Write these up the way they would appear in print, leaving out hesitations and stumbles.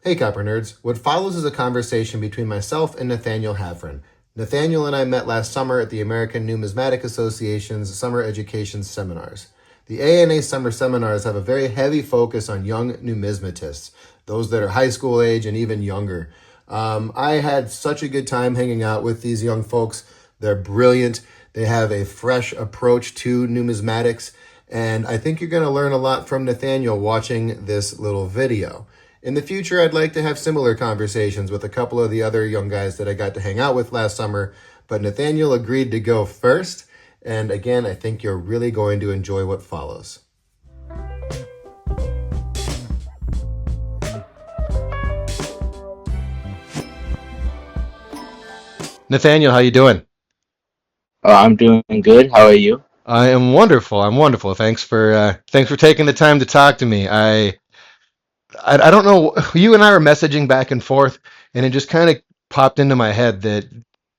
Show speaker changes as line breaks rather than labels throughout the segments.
Hey Copper Nerds, what follows is a conversation between myself and Nathaniel Hafran. Nathaniel and I met last summer at the American Numismatic Association's Summer Education Seminars. The ANA Summer Seminars have a very heavy focus on young numismatists, those that are high school age and even younger. I had such a good time hanging out with these young folks. They're brilliant. They have a fresh approach to numismatics, and I think you're going to learn a lot from Nathaniel watching this little video. In the future, I'd like to have similar conversations with a couple of the other young guys that I got to hang out with last summer, but Nathaniel agreed to go first. And again, I think you're really going to enjoy what follows. Nathaniel, how you doing?
I'm doing good. How are you?
I am wonderful. I'm wonderful. Thanks for taking the time to talk to me. I don't know. You and I were messaging back and forth, and it just kind of popped into my head that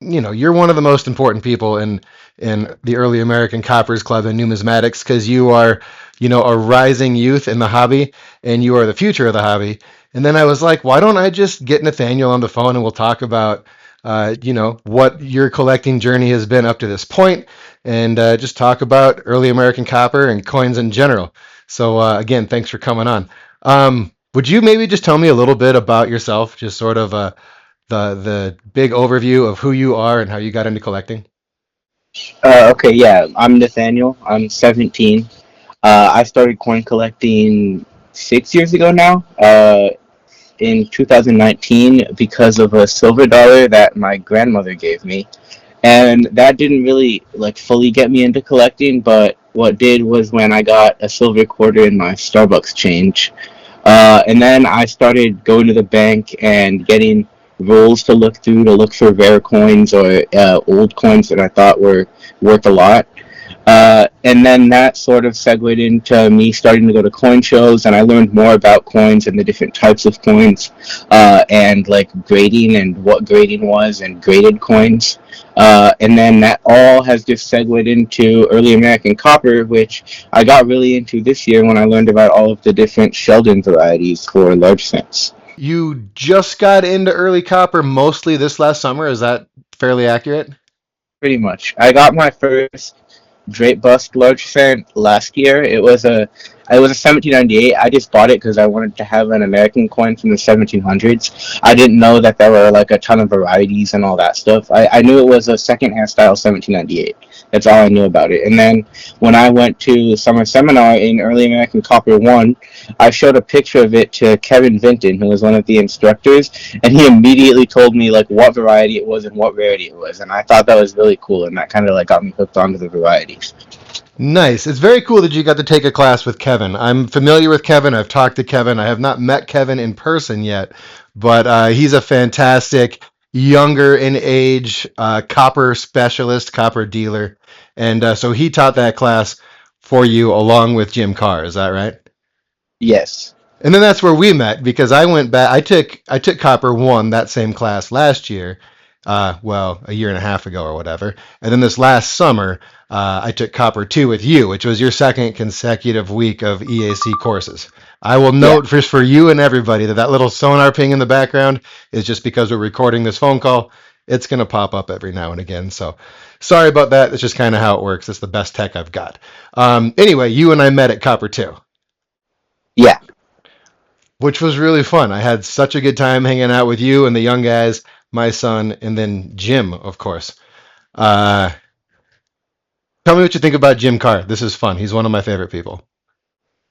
you're one of the most important people in the early American Coppers Club and numismatics because you are a rising youth in the hobby, and you are the future of the hobby. And then I was like, why don't I just get Nathaniel on the phone and we'll talk about what your collecting journey has been up to this point, and just talk about early American copper and coins in general. So again, thanks for coming on. Would you maybe just tell me a little bit about yourself, just sort of the big overview of who you are and how you got into collecting?
Okay, yeah. I'm Nathaniel. I'm 17. I started coin collecting 6 years ago now, in 2019, because of a silver dollar that my grandmother gave me. And that didn't really like fully get me into collecting, but what did was when I got a silver quarter in my Starbucks change. And then I started going to the bank and getting rolls to look through to look for rare coins or old coins that I thought were worth a lot. And then that sort of segued into me starting to go to coin shows, and I learned more about coins and the different types of coins, and like grading and what grading was and graded coins. And then that all has just segued into early American copper, which I got really into this year when I learned about all of the different Sheldon varieties for large cents.
You just got into early copper mostly this last summer. Is that fairly accurate?
Pretty much. I got my first Drake bust large cent last year. It was a 1798. I just bought it because I wanted to have an American coin from the 1700s. I didn't know that there were like a ton of varieties and all that stuff. I knew it was a second hand style 1798. That's all I knew about it. And then when I went to the summer seminar in Early American Copper 1, I showed a picture of it to Kevin Vinton, who was one of the instructors, and he immediately told me like what variety it was and what rarity it was. And I thought that was really cool, and that kind of like got me hooked onto the varieties.
Nice. It's very cool that you got to take a class with Kevin. I'm familiar with Kevin. I've talked to Kevin. I have not met Kevin in person yet, but he's a fantastic, younger in age copper specialist, copper dealer. And so he taught that class for you along with Jim Carr. Is that right?
Yes.
And then that's where we met because I went back. I took Copper One that same class last year, well, a year and a half ago or whatever. And then this last summer, I took Copper Two with you, which was your second consecutive week of EAC courses. I will
Yeah.
note just for you and everybody that that little sonar ping in the background is just because we're recording this phone call. It's going to pop up every now and again. So sorry about that. It's just kind of how it works. It's the best tech I've got. Anyway, you and I met at Copper Two,
Yeah.
which was really fun. I had such a good time hanging out with you and the young guys, my son, and then Jim, of course. Uh, Tell me what you think about Jim Carr. This is fun. He's one of my favorite people.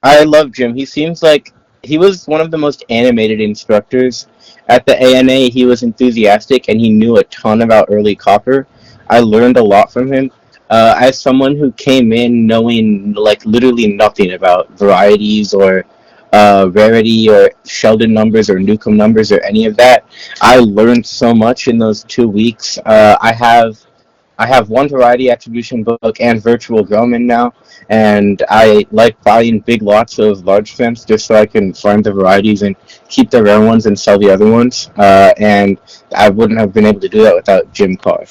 I love Jim. He seems like he was one of the most animated instructors at the ANA. He was enthusiastic and he knew a ton about early copper. I learned a lot from him. As someone who came in knowing like literally nothing about varieties or rarity or Sheldon numbers or Newcomb numbers or any of that, I learned so much in those 2 weeks. I have one variety attribution book and virtual Grellman now, and I like buying big lots of large stems just so I can find the varieties and keep the rare ones and sell the other ones. And I wouldn't have been able to do that without Jim Carr.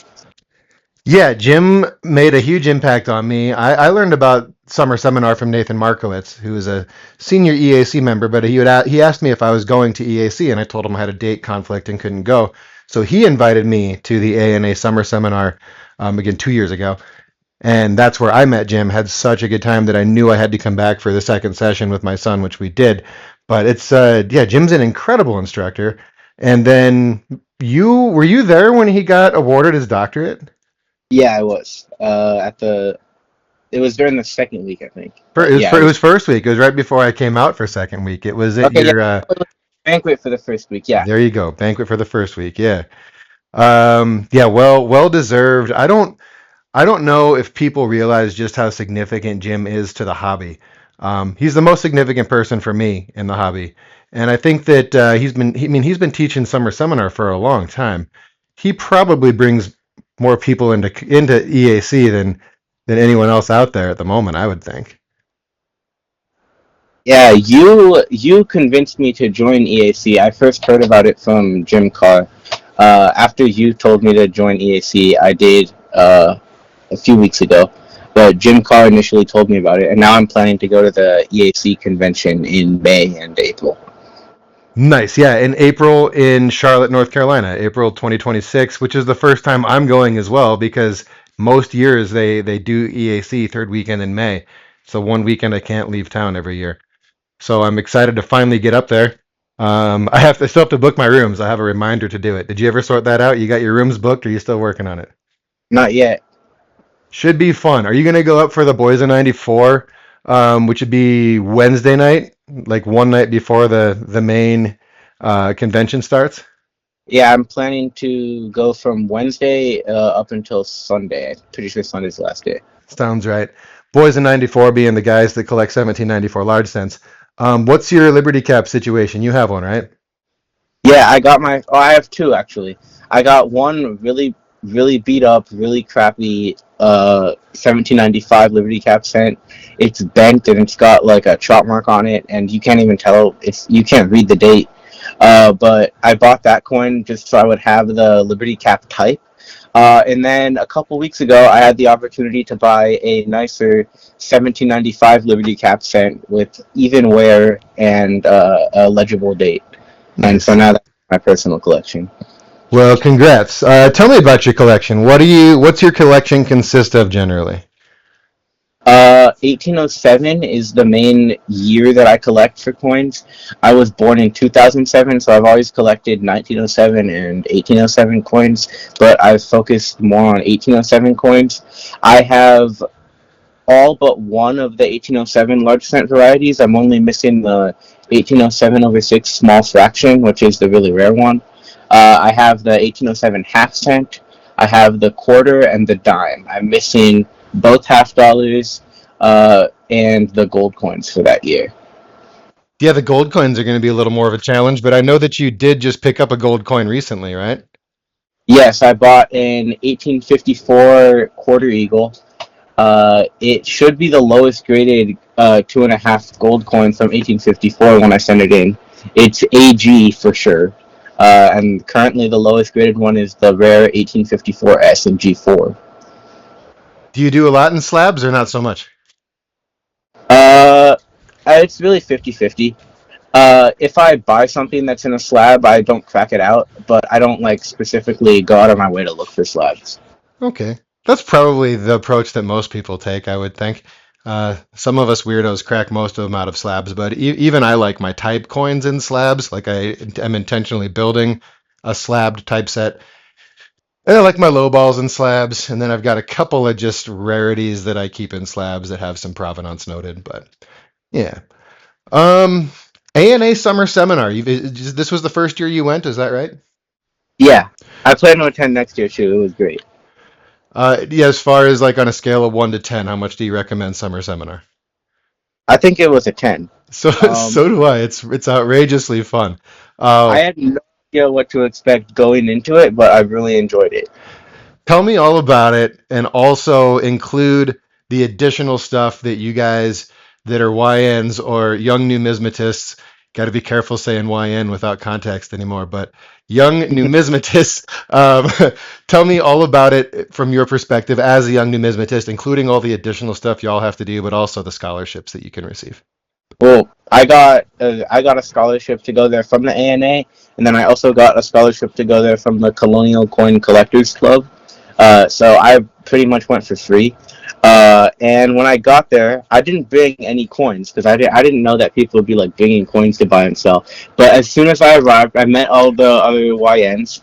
Yeah, Jim made a huge impact on me. I learned about summer seminar from Nathan Markowitz, who is a senior EAC member, but he asked me if I was going to EAC, and I told him I had a date conflict and couldn't go. So he invited me to the ANA summer seminar again 2 years ago, and that's where I met Jim. Had such a good time that I knew I had to come back for the second session with my son, which we did. But it's yeah, Jim's an incredible instructor. And then you there when he got awarded his doctorate?
Yeah, I was. It was during the second week, I think.
It
But
was
yeah, I
it
was.
was first week. It was right before I came out for second week. It was at
Okay, yeah,
your
it was banquet for the first week. Yeah,
there you go, banquet for the first week. Yeah. Yeah, well deserved. I don't know if people realize just how significant Jim is to the hobby. He's the most significant person for me in the hobby, and I think that he's been teaching summer seminar for a long time. He probably brings more people into EAC than anyone else out there at the moment, I would think.
yeah. You convinced me to join EAC. I first heard about it from Jim Carr. After you told me to join EAC, I did a few weeks ago. But Jim Carr initially told me about it, and now I'm planning to go to the EAC convention in May and April.
Nice, yeah. In April in Charlotte, North Carolina, April 2026, which is the first time I'm going as well because most years they do EAC third weekend in May. So one weekend I can't leave town every year. So I'm excited to finally get up there. I still have to book my rooms. I have a reminder to do it. Did you ever sort that out? You got your rooms booked, or are you still working on it?
Not yet.
Should be fun. Are you gonna go up for the Boys of '94, which would be Wednesday night, like one night before the main convention starts?
Yeah, I'm planning to go from Wednesday up until Sunday. I'm pretty sure Sunday's the last day.
Sounds right. Boys in '94 being the guys that collect 1794 large cents. What's your Liberty Cap situation? You have one, right?
Yeah, I got my. Oh, I have two actually. I got one really beat up, really crappy 1795 Liberty Cap cent. It's bent and it's got like a chop mark on it, and you can't even tell. You can't read the date. But I bought that coin just so I would have the Liberty Cap type. And then a couple weeks ago, I had the opportunity to buy a nicer 1795 Liberty Cap cent with even wear and a legible date. And so
Nice.
now that's my personal collection.
Well, congrats. Tell me about your collection. What's your collection consist of generally?
1807 is the main year that I collect for coins. I was born in 2007, so I've always collected 1907 and 1807 coins, but I've focused more on 1807 coins. I have all but one of the 1807 large cent varieties. I'm only missing the 1807 over 6 small fraction, which is the really rare one. I have the 1807 half cent. I have the quarter and the dime. I'm missing both half dollars and the gold coins for that year.
Yeah, the gold coins are going to be a little more of a challenge, but I know that you did just pick up a gold coin recently, right?
Yes, I bought an 1854 quarter eagle. It should be the lowest graded 2.5 gold coin from 1854 when I send it in. It's AG for sure. And currently the lowest graded one is the rare 1854 S in G4.
Do you do a lot in slabs or not so much?
Uh, it's really 50-50. If I buy something that's in a slab, I don't crack it out, but I don't like specifically go out of my way to look for slabs.
Okay. That's probably the approach that most people take, I would think. Some of us weirdos crack most of them out of slabs, but even I like my type coins in slabs. Like I am intentionally building a slabbed typeset. And I like my low balls in slabs, and then I've got a couple of just rarities that I keep in slabs that have some provenance noted. But yeah, um, ANA summer seminar. This was the first year you went, is that right?
Yeah, I plan to attend next year too. It was great.
Yeah. As far as like on a scale of 1 to 10, how much do you recommend summer seminar?
I think it was a 10.
So
Um,
so do I. It's outrageously fun.
I
Uh,
had no idea what to expect going into it, but I really enjoyed it.
Tell me all about it, and also include the additional stuff that you guys that are YNs or young numismatists got to be careful saying YN without context anymore. But Young Numismatist, tell me all about it from your perspective as a young numismatist, including all the additional stuff y'all have to do, but also the scholarships that you can receive.
Well, I got a scholarship to go there from the ANA, and then I also got a scholarship to go there from the Colonial Coin Collectors Club. So I pretty much went for free. And when I got there, I didn't bring any coins because I didn't know that people would be like bringing coins to buy and sell. But as soon as I arrived, I met all the other YNs,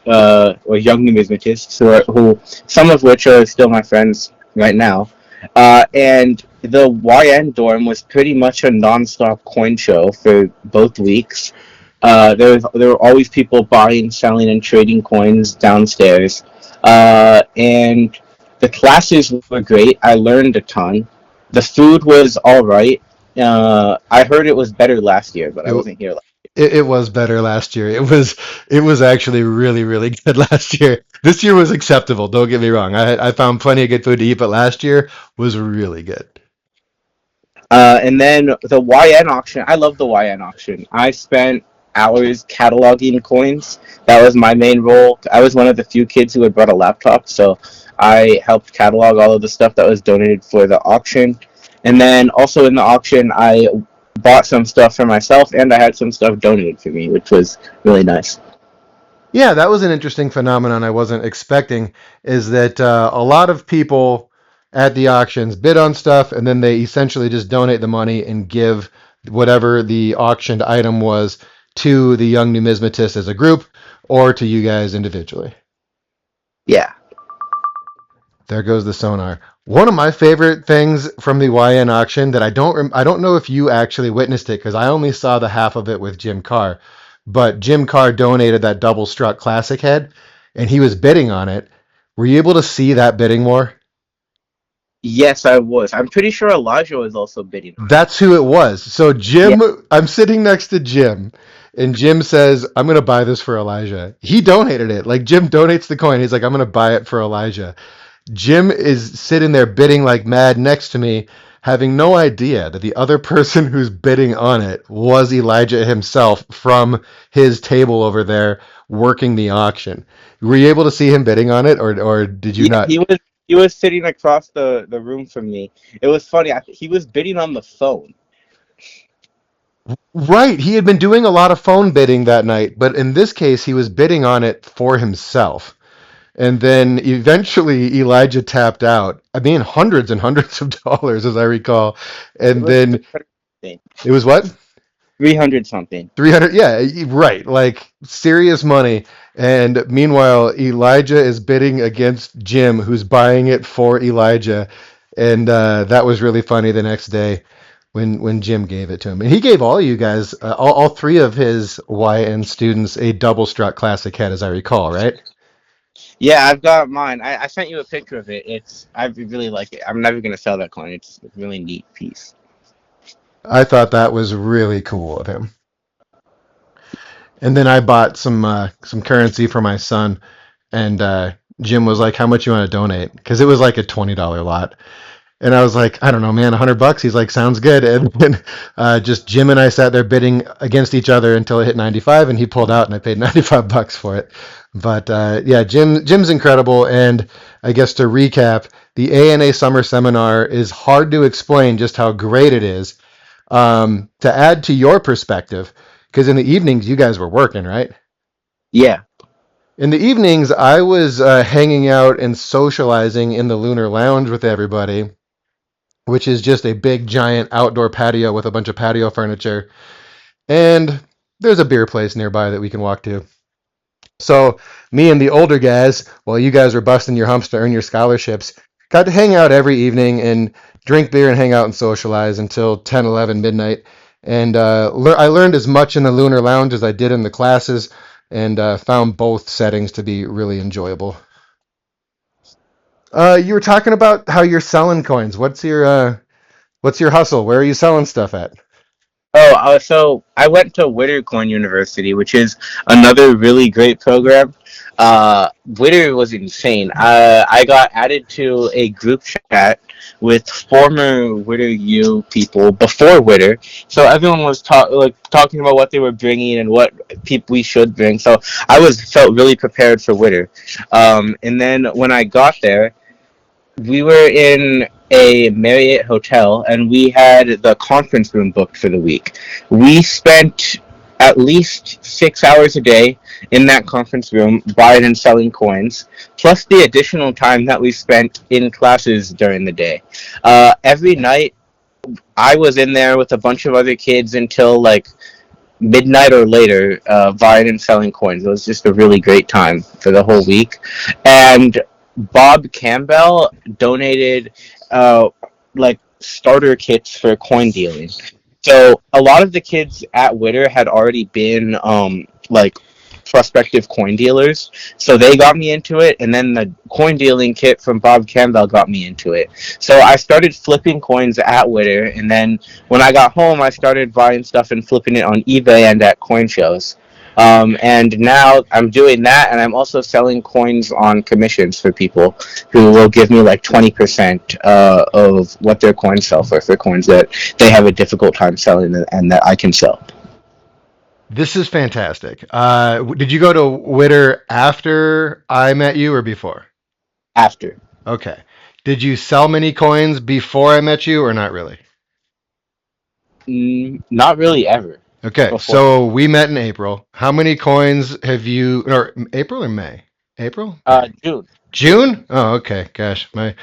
or young numismatists, who some of which are still my friends right now. And the YN dorm was pretty much a non-stop coin show for both weeks. There were always people buying, selling, and trading coins downstairs. And the classes were great. I learned a ton. The food was all right. I heard it was better last year, but I
It,
wasn't here.
it was better last year. It was actually really really good last year. This year was acceptable. Don't get me wrong. I found plenty of good food to eat, but last year was really good.
And then the YN auction. I love the YN auction. I spent hours cataloging coins. That was my main role. I was one of the few kids who had brought a laptop, so I helped catalog all of the stuff that was donated for the auction. And then also in the auction, I bought some stuff for myself, and I had some stuff donated for me, which was really nice.
Yeah, that was an interesting phenomenon I wasn't expecting. Is that a lot of people at the auctions bid on stuff and then they essentially just donate the money and give whatever the auctioned item was to the young numismatist as a group or to you guys individually.
Yeah.
There goes the sonar. One of my favorite things from the YN auction that I don't know if you actually witnessed it because I only saw the half of it with Jim Carr, but Jim Carr donated that double struck classic head and he was bidding on it. Were you able to see that bidding war?
Yes, I was. I'm pretty sure Elijah was also bidding on it.
That's who it was. So
Yeah.
Jim, I'm sitting next to Jim, and Jim says, "I'm gonna buy this for Elijah." He donated it. Like Jim donates the coin. He's like, "I'm gonna buy it for Elijah." Jim is sitting there bidding like mad next to me, having no idea that the other person who's bidding on it was Elijah himself from his table over there working the auction. Were you able to see him bidding on it, or did you
Yeah,
not?
he was sitting across the room from me. It was funny. He was bidding on the phone.
Right, he had been doing a lot of phone bidding that night, but in this case, he was bidding on it for himself. And then eventually Elijah tapped out. I mean, hundreds and hundreds of dollars, as I recall.
It
And
was
then
300 something.
it was what?
300 something.
300, yeah, right, like serious money. And meanwhile, Elijah is bidding against Jim, who's buying it for Elijah. And that was really funny the next day when Jim gave it to him. And he gave all you guys, all three of his YN students, a double struck classic head, as I recall, right?
Yeah, I've got mine. I sent you a picture of it. I really like it. I'm never gonna sell that coin. It's a really neat piece.
I thought that was really cool of him. And then I bought some currency for my son, and Jim was like, "How much you want to donate?" Because it was like a $20 lot. And I was like, I don't know, man, $100. He's like, sounds good. And then just Jim and I sat there bidding against each other until it hit 95, and he pulled out, and I paid $95 for it. But yeah, Jim's incredible. And I guess to recap, the ANA Summer Seminar is hard to explain just how great it is. To add to your perspective, because in the evenings you guys were working, right?
Yeah,
In the evenings, I was hanging out and socializing in the Lunar Lounge with everybody, which is just a big giant outdoor patio with a bunch of patio furniture. And there's a beer place nearby that we can walk to. So me and the older guys, while you guys were busting your humps to earn your scholarships, got to hang out every evening and drink beer and hang out and socialize until 10, 11 midnight. And I learned as much in the Lunar Lounge as I did in the classes, and found both settings to be really enjoyable. You were talking about how you're selling coins. What's your hustle? Where are you selling stuff at?
Oh, so I went to Whittercorn University, which is another really great program. Whitter was insane. I got added to a group chat with former Whitter U people before Whitter, so everyone was talking about what they were bringing and what people we should bring. So I was felt really prepared for Whitter. And then when I got there, we were in a Marriott hotel and we had the conference room booked for the week. We spent at least 6 hours a day in that conference room buying and selling coins, plus the additional time that we spent in classes during the day. Every night, I was in there with a bunch of other kids until like midnight or later, buying and selling coins. It was just a really great time for the whole week. And Bob Campbell donated like starter kits for coin dealing. So a lot of the kids at Witter had already been like prospective coin dealers, so they got me into it, and then the coin dealing kit from Bob Campbell got me into it. So I started flipping coins at Witter, and then when I got home, I started buying stuff and flipping it on eBay and at coin shows. And now I'm doing that, and I'm also selling coins on commissions for people who will give me like 20% of what their coins sell for coins that they have a difficult time selling and that I can sell
This is fantastic. Did you go to Witter after I met you or before?
after.
Okay. Did you sell many coins before I met you or not really?
Not really ever
Okay,
before.
so we met in April. How many coins have you, or April or May? April? May.
June.
June? Oh, okay. Gosh, my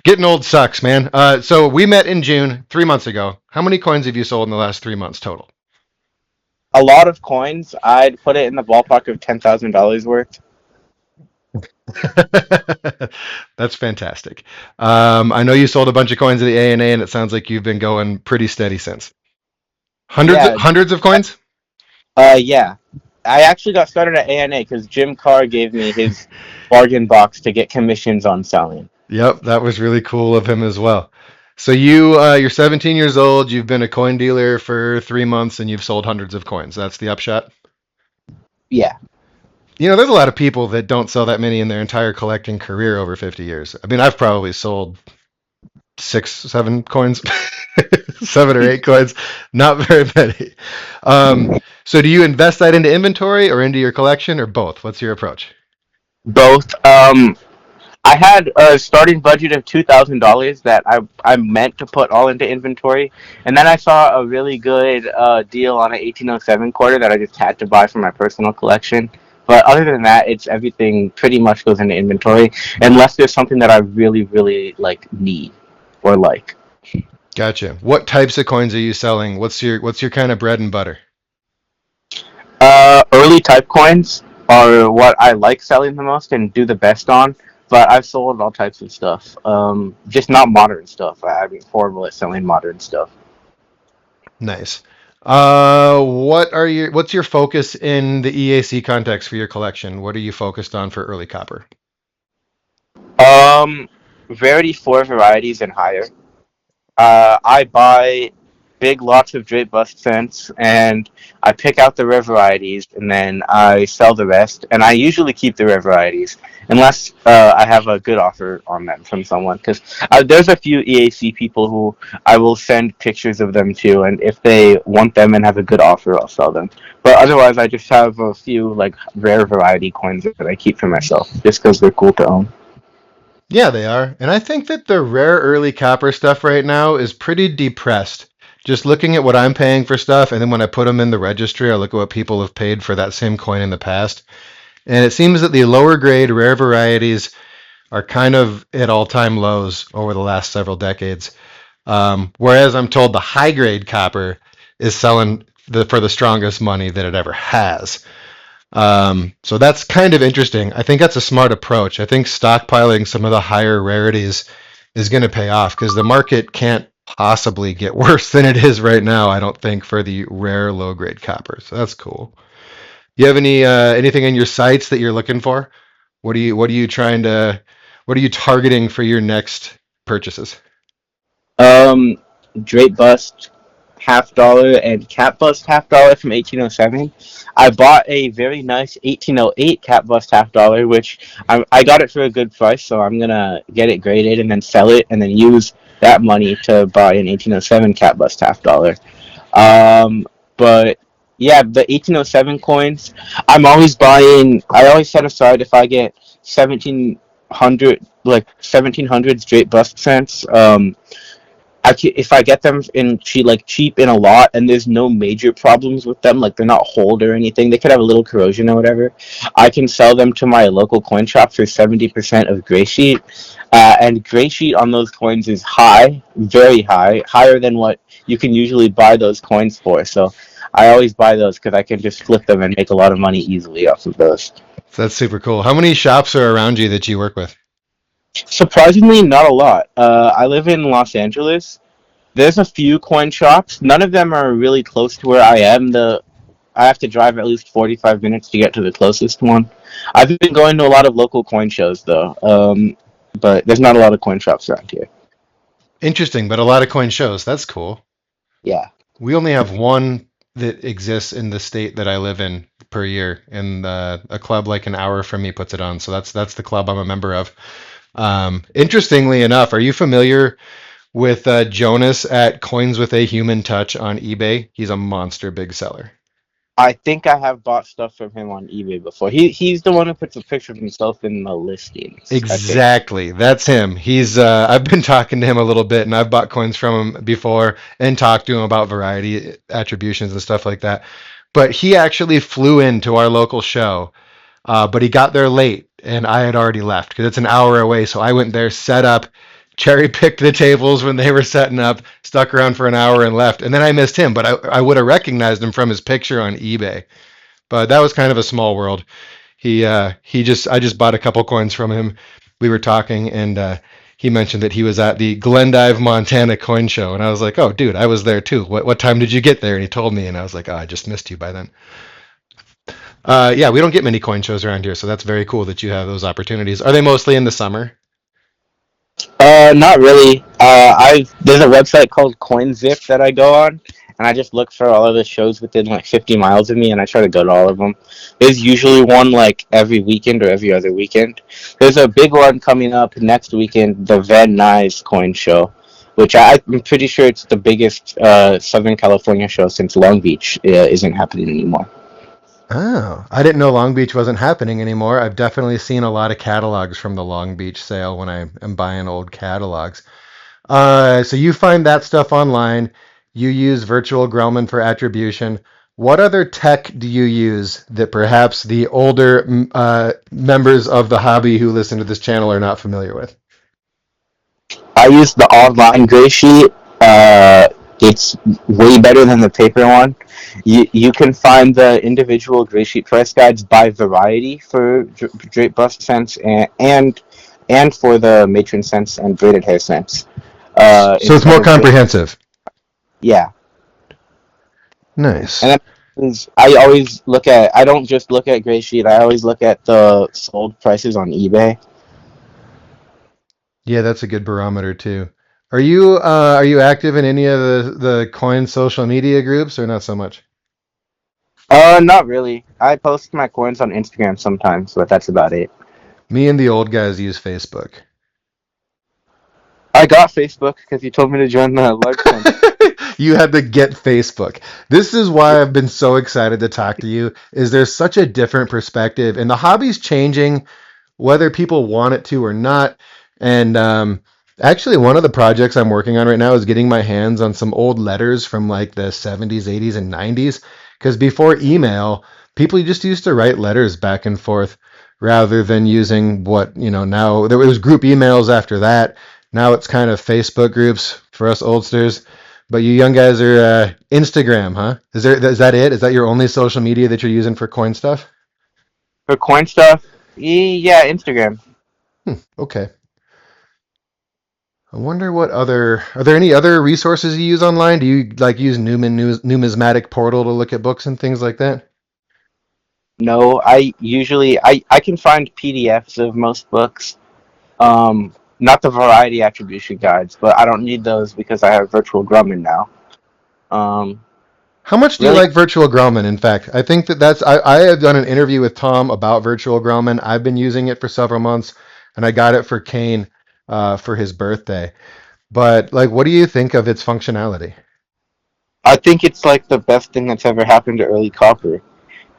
getting old sucks, man. So we met in June, 3 months ago. How many coins have you sold in the last 3 months total?
A lot of coins. I'd put it in the ballpark of $10,000 worth.
That's fantastic. I know you sold a bunch of coins at the ANA, and it sounds like you've been going pretty steady since.
Yeah.
Hundreds of coins?
Yeah. I actually got started at ANA because Jim Carr gave me his bargain box to get commissions on selling.
Yep, that was really cool of him as well. So you're 17 years old. You've been a coin dealer for 3 months, and you've sold hundreds of coins. That's the upshot.
Yeah.
There's a lot of people that don't sell that many in their entire collecting career over 50 years. I mean, I've probably sold 6, 7 coins, 7 or 8 coins, not very many. Um, so, do you invest that into inventory or into your collection or both? What's your approach?
Both. I had a starting budget of $2,000 that I meant to put all into inventory, and then I saw a really good deal on an 1807 quarter that I just had to buy for my personal collection. But other than that, it's everything pretty much goes into inventory, unless there's something that I really, really like need or like.
Gotcha. What types of coins are you selling? What's your kind of bread and butter?
Early type coins are what I like selling the most and do the best on. But I've sold all types of stuff. Just not modern stuff. I'm horrible at selling modern stuff.
Nice. What's your focus in the EAC context for your collection? What are you focused on for early copper?
Um, Rarity 4 varieties and higher. I buy big lots of Drake bust cents and I pick out the rare varieties and then I sell the rest. And I usually keep the rare varieties unless I have a good offer on them from someone. Because there's a few EAC people who I will send pictures of them to, and if they want them and have a good offer, I'll sell them. But otherwise, I just have a few like rare variety coins that I keep for myself just because they're cool to own.
Yeah, they are. And I think that the rare early copper stuff right now is pretty depressed. Just looking at what I'm paying for stuff, and then when I put them in the registry, I look at what people have paid for that same coin in the past. And it seems that the lower grade rare varieties are kind of at all time lows over the last several decades. Whereas I'm told the high grade copper is selling for the strongest money that it ever has. So that's kind of interesting. I think that's a smart approach. I think stockpiling some of the higher rarities is going to pay off because the market can't possibly get worse than it is right now. I don't think for the rare low grade copper. So that's cool. You have anything in your sights that you're looking for? What are you targeting for your next purchases?
Um, Drake bust. half dollar and cat bust half dollar from 1807. I bought a very nice 1808 cat bust half dollar, which I got it for a good price, so I'm gonna get it graded and then sell it and then use that money to buy an 1807 cat bust half dollar. Um, but yeah, the 1807 coins, I'm always buying. I always set aside if I get 1700, like 1700 straight bust cents. If I get them in cheap in a lot, and there's no major problems with them, like they're not holed or anything, they could have a little corrosion or whatever. I can sell them to my local coin shop for 70% of gray sheet, and gray sheet on those coins is high, very high, higher than what you can usually buy those coins for. So I always buy those because I can just flip them and make a lot of money easily off of those.
So that's super cool. How many shops are around you that you work with?
Surprisingly, not a lot. I live in Los Angeles. There's a few coin shops. None of them are really close to where I am. I have to drive at least 45 minutes to get to the closest one. I've been going to a lot of local coin shows though, but there's not a lot of coin shops around here.
Interesting, but a lot of coin shows. That's cool.
Yeah,
We only have one that exists in the state that I live in per year, and a club like an hour from me puts it on. So that's the club I'm a member of. Interestingly enough, are you familiar with Jonas at Coins with a Human Touch on eBay? He's a monster big seller.
I think I have bought stuff from him on eBay before. He's the one who puts a picture of himself in the listings. I think.
Exactly. That's him. He's I've been talking to him a little bit and I've bought coins from him before and talked to him about variety attributions and stuff like that. But he actually flew into our local show, but he got there late and I had already left because it's an hour away. So I went there, set up, cherry picked the tables when they were setting up, stuck around for an hour and left. And then I missed him, but I would have recognized him from his picture on eBay. But that was kind of a small world. He just I just bought a couple coins from him. We were talking and he mentioned that he was at the Glendive, Montana coin show, and I was like, "Oh, dude, I was there too. What time did you get there?" And he told me, and I was like, "Oh, I just missed you by then." Yeah, we don't get many coin shows around here, so that's very cool that you have those opportunities. Are they mostly in the summer?
Not really. I There's a website called CoinZip that I go on, and I just look for all of the shows within like 50 miles of me, and I try to go to all of them. There's usually one like every weekend or every other weekend. There's a big one coming up next weekend, the Van Nuys Coin Show, which I'm pretty sure it's the biggest Southern California show since Long Beach isn't happening anymore.
Oh, I didn't know Long Beach wasn't happening anymore. I've definitely seen a lot of catalogs from the Long Beach sale when I am buying old catalogs. So you find that stuff online. You use virtual Grellman for attribution. What other tech do you use that perhaps the older members of the hobby who listen to this channel are not familiar with?
I use the online gray sheet. It's way better than the paper one. You can find the individual gray sheet price guides by variety for drape bust cents and for the matron cents and braided hair cents.
So it's
Instead
more
of just
comprehensive.
yeah,
Nice.
and that means I always look at. I don't just look at gray sheet. I always look at the sold prices on eBay.
Yeah, that's a good barometer too. Are you active in any of the coin social media groups or not so much?
Not really. I post my coins on Instagram sometimes, but that's about it.
Me and the old guys use Facebook.
I got Facebook because you told me to join the large one.
You had to get Facebook. This is why I've been so excited to talk to you. Is there's such a different perspective, and the hobby's changing, whether people want it to or not. And actually, one of the projects I'm working on right now is getting my hands on some old letters from like the 70s, 80s, and 90s. Because before email, people just used to write letters back and forth rather than using what, now there was group emails after that. Now it's kind of Facebook groups for us oldsters. But you young guys are Instagram, huh? Is that it? Is that your only social media that you're using for coin stuff?
For coin stuff, yeah, Instagram.
Okay. I wonder what other are there any other resources you use online? Do you like use Numismatic portal to look at books and things like that?
No, I can find PDFs of most books. Not the variety attribution guides, but I don't need those because I have virtual Grumman now. Um,
How much do you
really,
like virtual Grellman? In fact, I think I have done an interview with Tom about virtual Grellman. I've been using it for several months, and I got it for Cain for his birthday. But like, what do you think of its functionality?
I think it's like the best thing that's ever happened to early copper.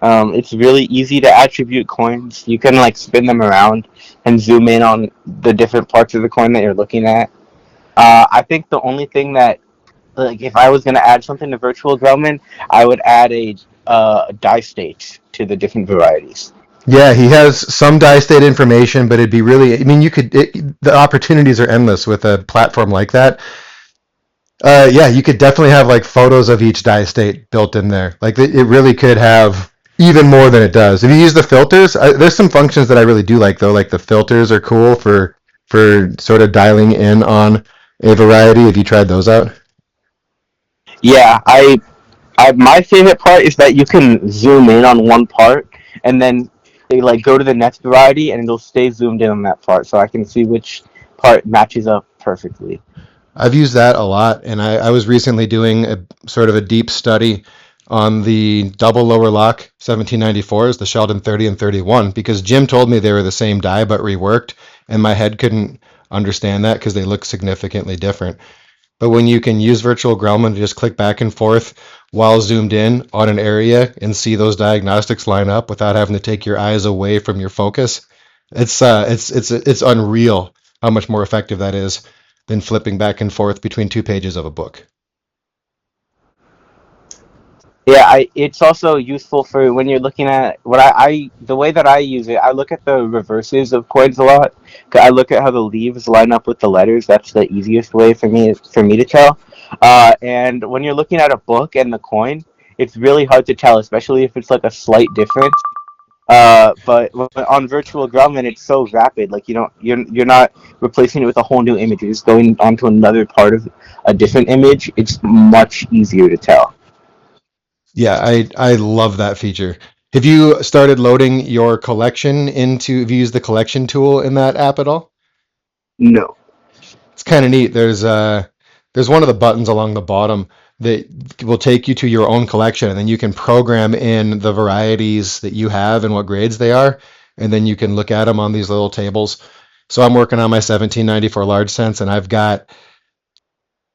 It's really easy to attribute coins. You can like spin them around and zoom in on the different parts of the coin that you're looking at. I think the only thing that, like, if I was going to add something to virtual Grellman, I would add a die state to the different varieties.
Yeah, he has some die state information, but it'd be really, I mean, the opportunities are endless with a platform like that. Yeah, you could definitely have like photos of each die state built in there. Like it really could have even more than it does. If you use the filters, there's some functions that I really do like though. Like the filters are cool for sort of dialing in on a variety. Have you tried those out?
Yeah, my favorite part is that you can zoom in on one part and then they like go to the next variety and it'll stay zoomed in on that part, so I can see which part matches up perfectly.
I've used that a lot, and I was recently doing a sort of a deep study on the double lower lock 1794s, the Sheldon 30 and 31, because Jim told me they were the same die but reworked, and my head couldn't understand that because they look significantly different. But when you can use virtual Grellman to just click back and forth while zoomed in on an area and see those diagnostics line up without having to take your eyes away from your focus, it's unreal how much more effective that is than flipping back and forth between two pages of a book.
Yeah, it's also useful for when you're looking at the way that I use it. I look at the reverses of coins a lot. I look at how the leaves line up with the letters. That's the easiest way for me to tell. And when you're looking at a book and the coin, it's really hard to tell, especially if it's like a slight difference. But on virtual Grumman, it's so rapid. Like you're not replacing it with a whole new image. You're just going onto another part of a different image. It's much easier to tell.
Yeah, I love that feature. Have you started loading your collection into, have you used the collection tool in that app at all?
No.
It's kind of neat. There's one of the buttons along the bottom that will take you to your own collection, and then you can program in the varieties that you have and what grades they are, and then you can look at them on these little tables. So I'm working on my 1794 large sense, and I've got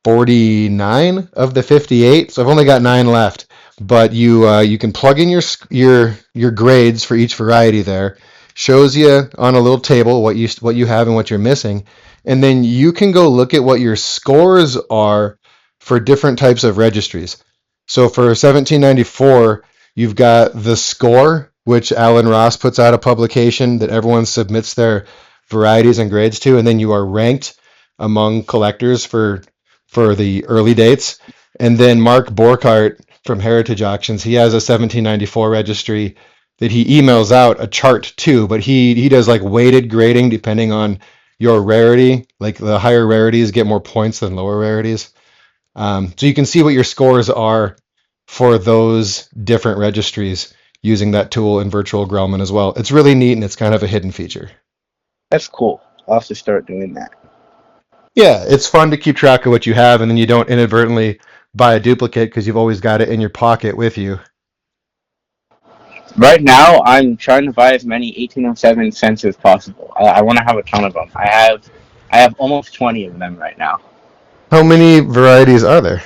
49 of the 58, so I've only got 9 left. But you can plug in your grades for each variety there. Shows you on a little table what you have and what you're missing, and then you can go look at what your scores are for different types of registries. So for 1794, you've got the score, which Alan Ross puts out a publication that everyone submits their varieties and grades to, and then you are ranked among collectors for the early dates. And then Mark Borckardt from Heritage Auctions, he has a 1794 registry that he emails out a chart to, but he does like weighted grading depending on your rarity. Like the higher rarities get more points than lower rarities. So you can see what your scores are for those different registries using that tool in Virtual Grellman as well. It's really neat and it's kind of a hidden feature.
That's cool. I'll have to start doing that.
Yeah, it's fun to keep track of what you have, and then you don't inadvertently buy a duplicate because you've always got it in your pocket with you.
Right now, I'm trying to buy as many 1807 cents as possible. I want to have a ton of them. I have almost 20 of them right now.
How many varieties are there?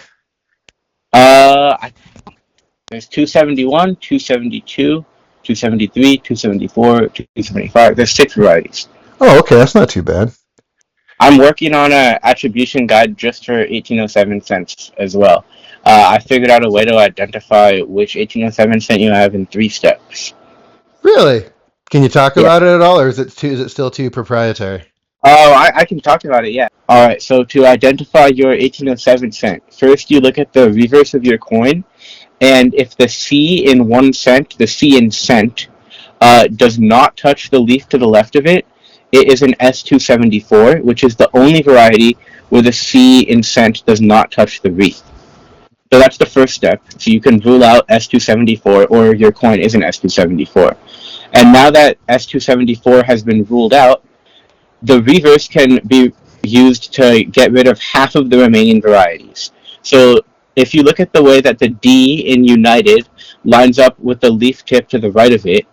There's 271, 272, 273, 274, 275. There's 6 varieties.
Oh, okay, that's not too bad.
I'm working on a attribution guide just for 1807 cents as well. I figured out a way to identify which 1807 cent you have in 3 steps.
Really? Can you talk
Yeah.
about it at all, or is it still too proprietary?
Oh, I can talk about it, yeah. All right, so to identify your 1807 cent, first you look at the reverse of your coin, and if the C in 1 cent, the C in cent, does not touch the leaf to the left of it, it is an S274, which is the only variety where the C in cent does not touch the wreath. So that's the first step. So you can rule out S274 or your coin is an S274. And now that S274 has been ruled out, the reverse can be used to get rid of half of the remaining varieties. So If you look at the way that the D in United lines up with the leaf tip to the right of it,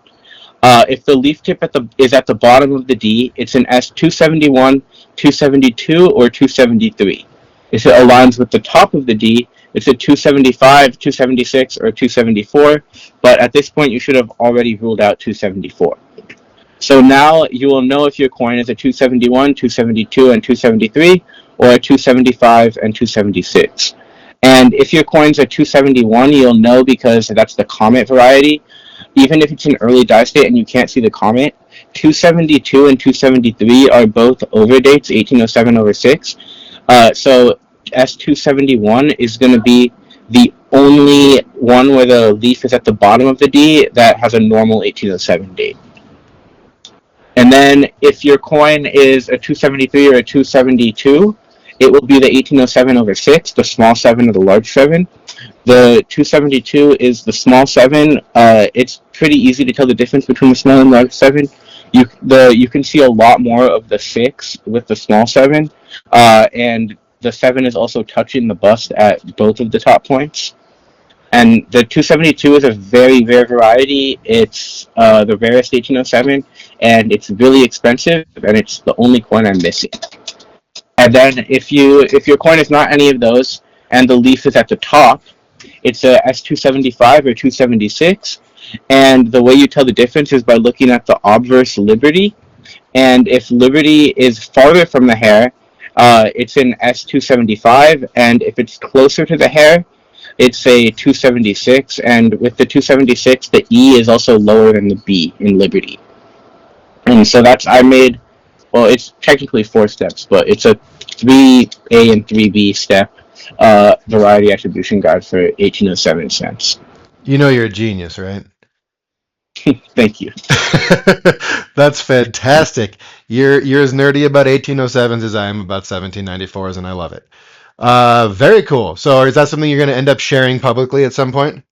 if the leaf tip is at the bottom of the D, it's an S271, 272, or 273. If it aligns with the top of the D, it's a 275, 276, or 274. But at this point, you should have already ruled out 274. So now you will know if your coin is a 271, 272, and 273, or a 275 and 276. And if your coin's a 271, you'll know because that's the comet variety. Even if it's an early die state and you can't see the comet, 272 and 273 are both over dates, 1807 over 6. So S271 is going to be the only one where the leaf is at the bottom of the D that has a normal 1807 date. And then if your coin is a 273 or a 272, it will be the 1807 over 6, the small 7 or the large 7. The 272 is the small 7. It's pretty easy to tell the difference between the small and large 7. You can see a lot more of the 6 with the small 7. And the 7 is also touching the bust at both of the top points. And the 272 is a very rare variety. It's the rarest 1807, and it's really expensive, and it's the only coin I'm missing. And then if your coin is not any of those, and the leaf is at the top, it's a S275 or 276. And the way you tell the difference is by looking at the obverse Liberty. And if Liberty is farther from the hair, it's an S275. And if it's closer to the hair, it's a 276, and with the 276, the E is also lower than the B in Liberty. And so I made, well, it's technically 4 steps, but it's a 3A and 3B step variety attribution guide for 1807 cents.
You know you're a genius, right?
Thank you.
That's fantastic. You're as nerdy about 1807s as I am about 1794s, and I love it. Very cool. So is that something you're going to end up sharing publicly at some point?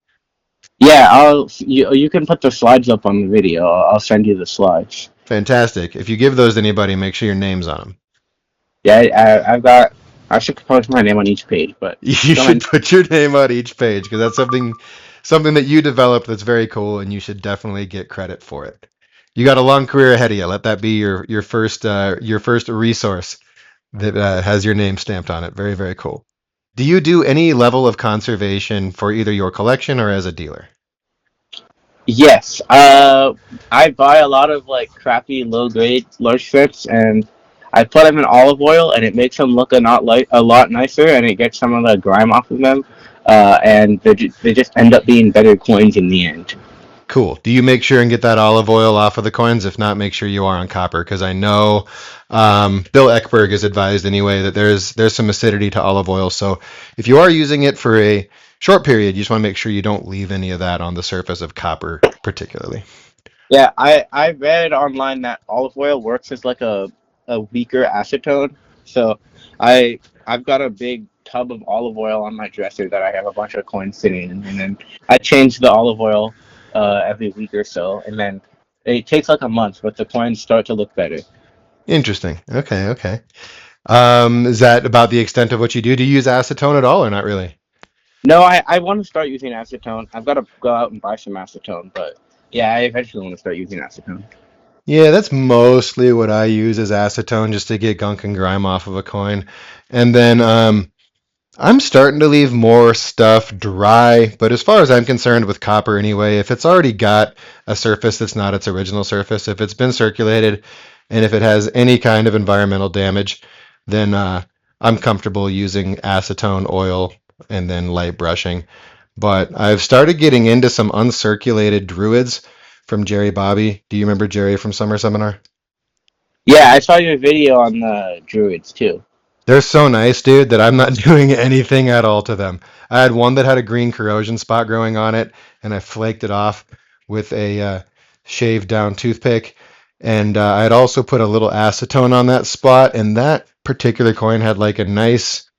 Yeah, you can put the slides up on the video. I'll send you the slides.
Fantastic. If you give those to anybody, make sure your name's on them.
Yeah, I should post my name on each page, but
You
go
should
ahead.
put your name on each page because that's something that you developed that's very cool, and you should definitely get credit for it. You got a long career ahead of you. Let that be your first resource that has your name stamped on it. Very, very cool. Do you do any level of conservation for either your collection or as a dealer?
Yes. I buy a lot of like crappy low grade large strips and I put them in olive oil and it makes them look a lot nicer and it gets some of the grime off of them. And they just end up being better coins in the end.
Cool. Do you make sure and get that olive oil off of the coins? If not, make sure you are on copper because I know Bill Eckberg is advised anyway that there's some acidity to olive oil. So if you are using it for a short period, you just want to make sure you don't leave any of that on the surface of copper, particularly.
Yeah, I read online that olive oil works as like a weaker acetone. So I've got a big tub of olive oil on my dresser that I have a bunch of coins sitting in, and then I change the olive oil every week or so, and then it takes like a month, but the coins start to look better.
Interesting. Okay, okay. Is that about the extent of what you do? Do you use acetone at all or not really?
No, I want to start using acetone. I've got to go out and buy some acetone, but yeah, I eventually want to start using acetone.
Yeah, that's mostly what I use as acetone just to get gunk and grime off of a coin. And then I'm starting to leave more stuff dry, but as far as I'm concerned with copper anyway, if it's already got a surface that's not its original surface, if it's been circulated, and if it has any kind of environmental damage, then I'm comfortable using acetone oil and then light brushing. But I've started getting into some uncirculated druids from Jerry Bobby. Do you remember Jerry from Summer Seminar?
Yeah, I saw your video on the druids too.
They're so nice, dude, that I'm not doing anything at all to them. I had one that had a green corrosion spot growing on it, and I flaked it off with a shaved down toothpick. And I had also put a little acetone on that spot, and that particular coin had like a nice,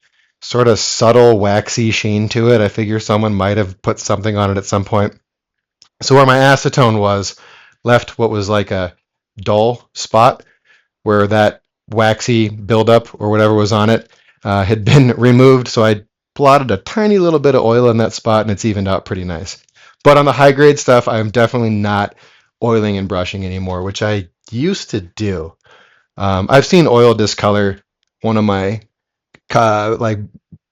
sort of subtle, waxy sheen to it. I figure someone might have put something on it at some point. So where my acetone was, left what was like a dull spot where that waxy buildup or whatever was on it had been removed. So I blotted a tiny little bit of oil in that spot, and it's evened out pretty nice. But on the high grade stuff, I'm definitely not oiling and brushing anymore, which I used to do. I've seen oil discolor one of my like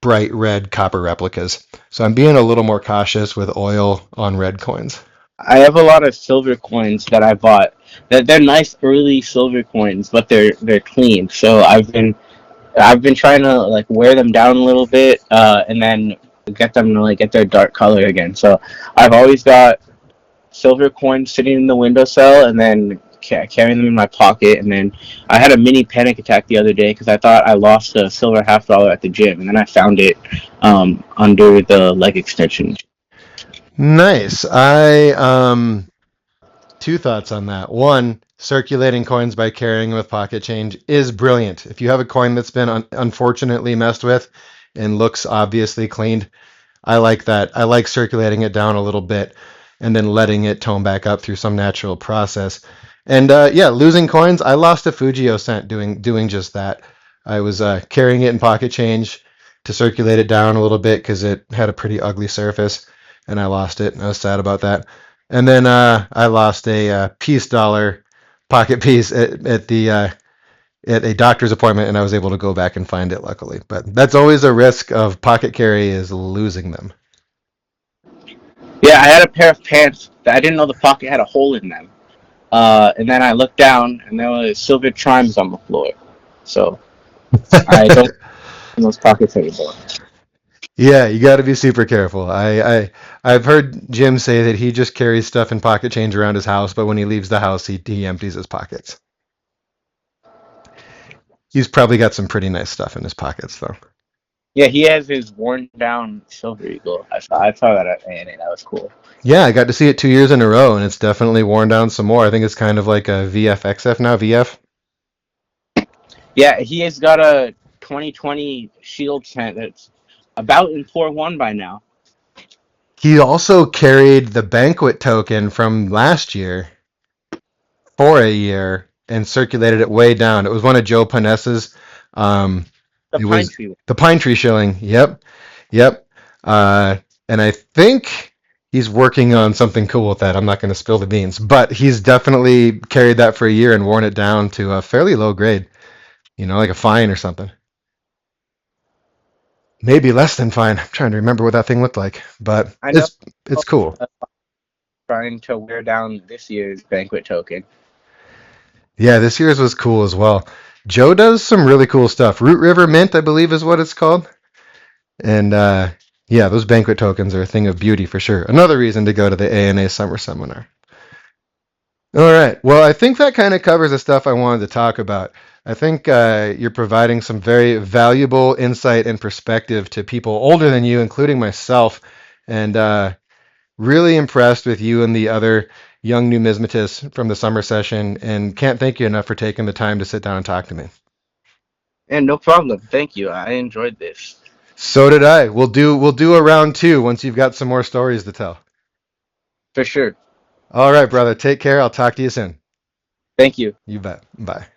bright red copper replicas, so I'm being a little more cautious with oil on red coins.
I have a lot of silver coins that I bought. They're nice early silver coins, but they're clean. So I've been trying to like wear them down a little bit, and then get them to like get their dark color again. So I've always got silver coins sitting in the windowsill, and then carrying them in my pocket. And then I had a mini panic attack the other day because I thought I lost a silver $half at the gym, and then I found it under the leg extension.
Nice. I two thoughts on that. One, circulating coins by carrying with pocket change is brilliant. If you have a coin that's been unfortunately messed with and looks obviously cleaned, I like that. I like circulating it down a little bit and then letting it tone back up through some natural process. And yeah, losing coins. I lost a Fujio cent doing just that. I was carrying it in pocket change to circulate it down a little bit because it had a pretty ugly surface, and I lost it. And I was sad about that. And then I lost a peace dollar pocket piece at a doctor's appointment, and I was able to go back and find it luckily. But that's always a risk of pocket carry is losing them.
Yeah, I had a pair of pants that I didn't know the pocket had a hole in them. And then I looked down, and there was silver chimes on the floor. So I don't in those pockets anymore.
Yeah, you got to be super careful. I've heard Jim say that he just carries stuff in pocket change around his house, but when he leaves the house, he empties his pockets. He's probably got some pretty nice stuff in his pockets, though.
Yeah, he has his worn down silver eagle. I saw that at ANA. That was cool.
Yeah, I got to see it 2 years in a row, and it's definitely worn down some more. I think it's kind of like a VFXF now, VF.
Yeah, he has got a 2020 shield tent that's about in Core 1 by now.
He also carried the banquet token from last year for a year and circulated it way down. It was one of Joe Panessa's. Um,
The
it
pine
was
tree one.
the pine tree shilling. Yep, yep. And I think he's working on something cool with that. I'm not going to spill the beans, but he's definitely carried that for a year and worn it down to a fairly low grade. Like a fine or something. Maybe less than fine. I'm trying to remember what that thing looked like, but
I know
it's cool.
trying to wear down this year's banquet token.
Yeah, this year's was cool as well. Joe does some really cool stuff. Root River Mint, I believe, is what it's called. And yeah, those banquet tokens are a thing of beauty for sure. Another reason to go to the ANA summer seminar. All right. Well, I think that kind of covers the stuff I wanted to talk about. I think you're providing some very valuable insight and perspective to people older than you, including myself. And really impressed with you and the other young numismatists from the summer session, and can't thank you enough for taking the time to sit down and talk to me.
And no problem. Thank you. I enjoyed this.
So did I. We'll do a round two once you've got some more stories to tell.
For sure.
All right, brother. Take care. I'll talk to you soon.
Thank you.
You bet. Bye.